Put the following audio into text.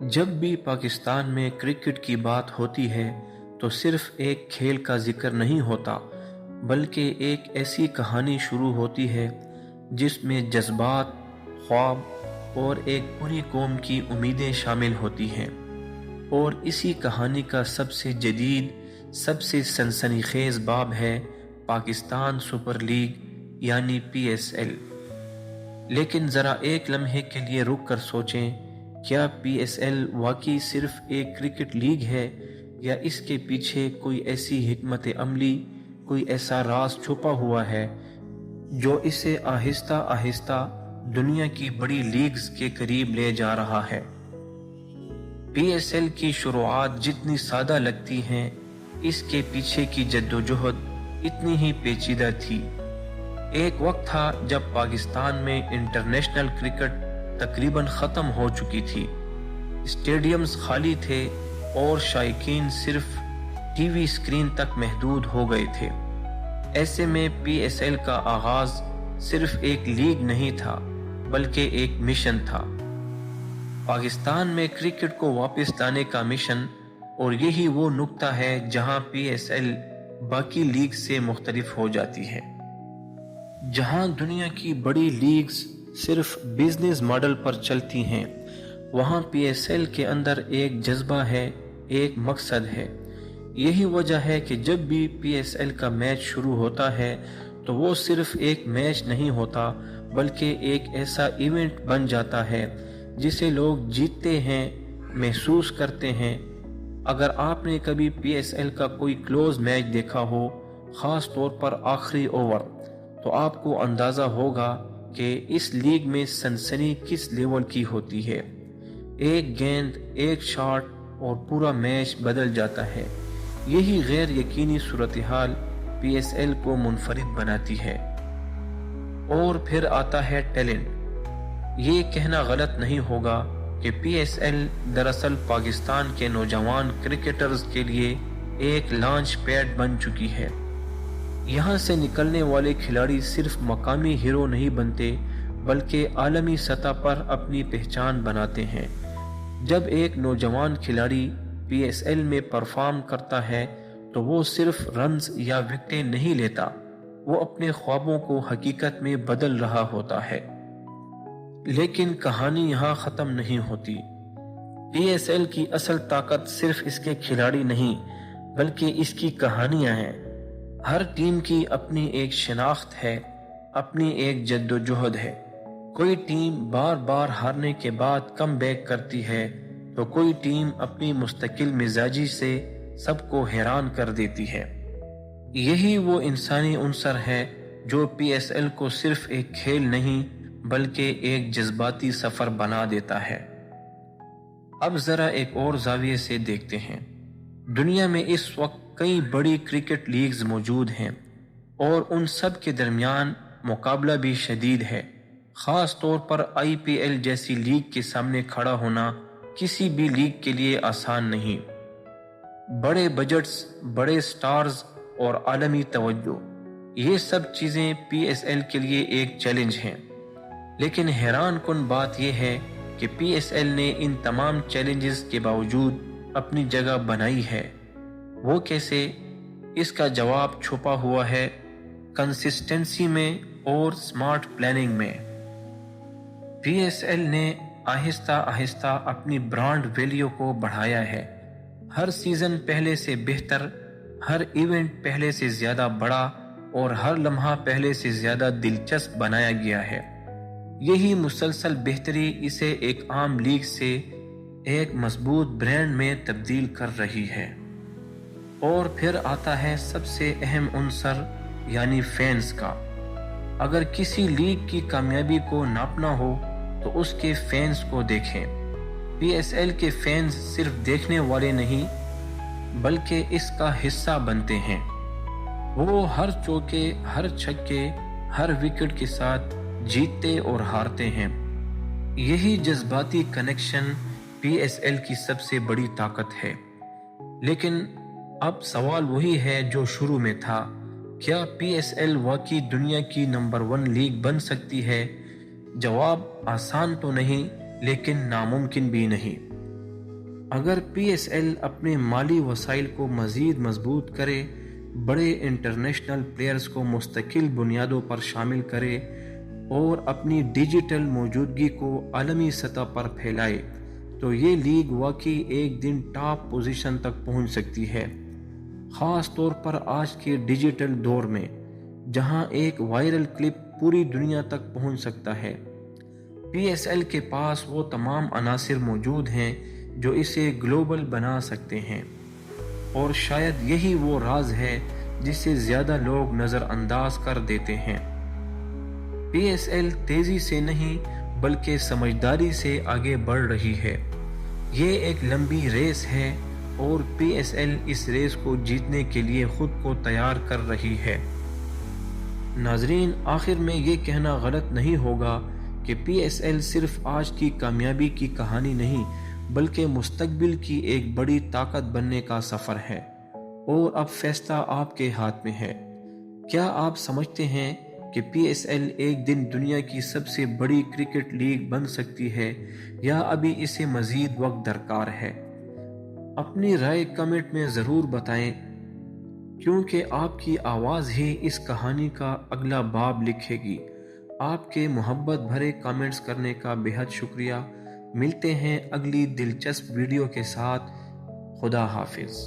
جب بھی پاکستان میں کرکٹ کی بات ہوتی ہے تو صرف ایک کھیل کا ذکر نہیں ہوتا، بلکہ ایک ایسی کہانی شروع ہوتی ہے جس میں جذبات، خواب اور ایک پوری قوم کی امیدیں شامل ہوتی ہیں۔ اور اسی کہانی کا سب سے جدید، سب سے سنسنی خیز باب ہے پاکستان سپر لیگ یعنی PSL۔ لیکن ذرا ایک لمحے کے لیے رک کر سوچیں، کیا PSL واقعی صرف ایک کرکٹ لیگ ہے، یا اس کے پیچھے کوئی ایسی حکمت عملی، کوئی ایسا راز چھپا ہوا ہے جو اسے آہستہ آہستہ دنیا کی بڑی لیگز کے قریب لے جا رہا ہے؟ PSL کی شروعات جتنی سادہ لگتی ہیں، اس کے پیچھے کی جدوجہد اتنی ہی پیچیدہ تھی۔ ایک وقت تھا جب پاکستان میں انٹرنیشنل کرکٹ تقریباً ختم ہو چکی تھی، اسٹیڈیمز خالی تھے اور شائقین صرف ٹی وی اسکرین تک محدود ہو گئے تھے۔ ایسے میں PSL کا آغاز صرف ایک لیگ نہیں تھا، بلکہ ایک مشن تھا، پاکستان میں کرکٹ کو واپس لانے کا مشن۔ اور یہی وہ نقطہ ہے جہاں PSL باقی لیگ سے مختلف ہو جاتی ہے۔ جہاں دنیا کی بڑی لیگز صرف بزنس ماڈل پر چلتی ہیں، وہاں PSL کے اندر ایک جذبہ ہے، ایک مقصد ہے۔ یہی وجہ ہے کہ جب بھی PSL کا میچ شروع ہوتا ہے تو وہ صرف ایک میچ نہیں ہوتا، بلکہ ایک ایسا ایونٹ بن جاتا ہے جسے لوگ جیتتے ہیں محسوس کرتے ہیں۔ اگر آپ نے کبھی PSL کا کوئی کلوز میچ دیکھا ہو، خاص طور پر آخری اوور، تو آپ کو اندازہ ہوگا کہ اس لیگ میں سنسنی کس لیول کی ہوتی ہے۔ ایک گیند، ایک شاٹ اور پورا میچ بدل جاتا ہے۔ یہی غیر یقینی صورتحال PSL کو منفرد بناتی ہے۔ اور پھر آتا ہے ٹیلنٹ۔ یہ کہنا غلط نہیں ہوگا کہ PSL دراصل پاکستان کے نوجوان کرکٹرز کے لیے ایک لانچ پیڈ بن چکی ہے۔ یہاں سے نکلنے والے کھلاڑی صرف مقامی ہیرو نہیں بنتے، بلکہ عالمی سطح پر اپنی پہچان بناتے ہیں۔ جب ایک نوجوان کھلاڑی PSL میں پرفارم کرتا ہے تو وہ صرف رنز یا وکٹیں نہیں لیتا، وہ اپنے خوابوں کو حقیقت میں بدل رہا ہوتا ہے۔ لیکن کہانی یہاں ختم نہیں ہوتی۔ PSL کی اصل طاقت صرف اس کے کھلاڑی نہیں، بلکہ اس کی کہانیاں ہیں۔ ہر ٹیم کی اپنی ایک شناخت ہے، اپنی ایک جدوجہد ہے۔ کوئی ٹیم بار بار ہارنے کے بعد کم بیک کرتی ہے، تو کوئی ٹیم اپنی مستقل مزاجی سے سب کو حیران کر دیتی ہے۔ یہی وہ انسانی عنصر ہے جو PSL کو صرف ایک کھیل نہیں، بلکہ ایک جذباتی سفر بنا دیتا ہے۔ اب ذرا ایک اور زاویے سے دیکھتے ہیں۔ دنیا میں اس وقت کئی بڑی کرکٹ لیگز موجود ہیں، اور ان سب کے درمیان مقابلہ بھی شدید ہے۔ خاص طور پر IPL جیسی لیگ کے سامنے کھڑا ہونا کسی بھی لیگ کے لیے آسان نہیں۔ بڑے بجٹس، بڑے سٹارز اور عالمی توجہ، یہ سب چیزیں PSL کے لیے ایک چیلنج ہیں۔ لیکن حیران کن بات یہ ہے کہ PSL نے ان تمام چیلنجز کے باوجود اپنی جگہ بنائی ہے۔ وہ کیسے؟ اس کا جواب چھپا ہوا ہے کنسسٹنسی میں اور سمارٹ پلاننگ میں۔ PSL نے آہستہ آہستہ اپنی برانڈ ویلیو کو بڑھایا ہے۔ ہر سیزن پہلے سے بہتر، ہر ایونٹ پہلے سے زیادہ بڑا، اور ہر لمحہ پہلے سے زیادہ دلچسپ بنایا گیا ہے۔ یہی مسلسل بہتری اسے ایک عام لیگ سے ایک مضبوط برانڈ میں تبدیل کر رہی ہے۔ اور پھر آتا ہے سب سے اہم عنصر، یعنی فینز کا۔ اگر کسی لیگ کی کامیابی کو ناپنا ہو تو اس کے فینز کو دیکھیں۔ PSL کے فینز صرف دیکھنے والے نہیں، بلکہ اس کا حصہ بنتے ہیں۔ وہ ہر چوکے، ہر چھکے، ہر وکٹ کے ساتھ جیتتے اور ہارتے ہیں۔ یہی جذباتی کنیکشن PSL کی سب سے بڑی طاقت ہے۔ لیکن اب سوال وہی ہے جو شروع میں تھا، کیا PSL واقعی دنیا کی نمبر 1 لیگ بن سکتی ہے؟ جواب آسان تو نہیں، لیکن ناممکن بھی نہیں۔ اگر پی ایس ایل اپنے مالی وسائل کو مزید مضبوط کرے، بڑے انٹرنیشنل پلیئرز کو مستقل بنیادوں پر شامل کرے اور اپنی ڈیجیٹل موجودگی کو عالمی سطح پر پھیلائے تو یہ لیگ واقعی ایک دن ٹاپ پوزیشن تک پہنچ سکتی ہے، خاص طور پر آج کے ڈیجیٹل دور میں جہاں ایک وائرل کلپ پوری دنیا تک پہنچ سکتا ہے۔ پی ایس ایل کے پاس وہ تمام عناصر موجود ہیں جو اسے گلوبل بنا سکتے ہیں، اور شاید یہی وہ راز ہے جسے زیادہ لوگ نظر انداز کر دیتے ہیں۔ پی ایس ایل تیزی سے نہیں بلکہ سمجھداری سے آگے بڑھ رہی ہے۔ یہ ایک لمبی ریس ہے اور پی ایس ایل اس ریس کو جیتنے کے لیے خود کو تیار کر رہی ہے۔ ناظرین، آخر میں یہ کہنا غلط نہیں ہوگا کہ پی ایس ایل صرف آج کی کامیابی کی کہانی نہیں بلکہ مستقبل کی ایک بڑی طاقت بننے کا سفر ہے، اور اب فیصلہ آپ کے ہاتھ میں ہے۔ کیا آپ سمجھتے ہیں کہ پی ایس ایل ایک دن دنیا کی سب سے بڑی کرکٹ لیگ بن سکتی ہے، یا ابھی اسے مزید وقت درکار ہے؟ اپنی رائے کمنٹ میں ضرور بتائیں، کیونکہ آپ کی آواز ہی اس کہانی کا اگلا باب لکھے گی۔ آپ کے محبت بھرے کامنٹس کرنے کا بہت شکریہ۔ ملتے ہیں اگلی دلچسپ ویڈیو کے ساتھ۔ خدا حافظ۔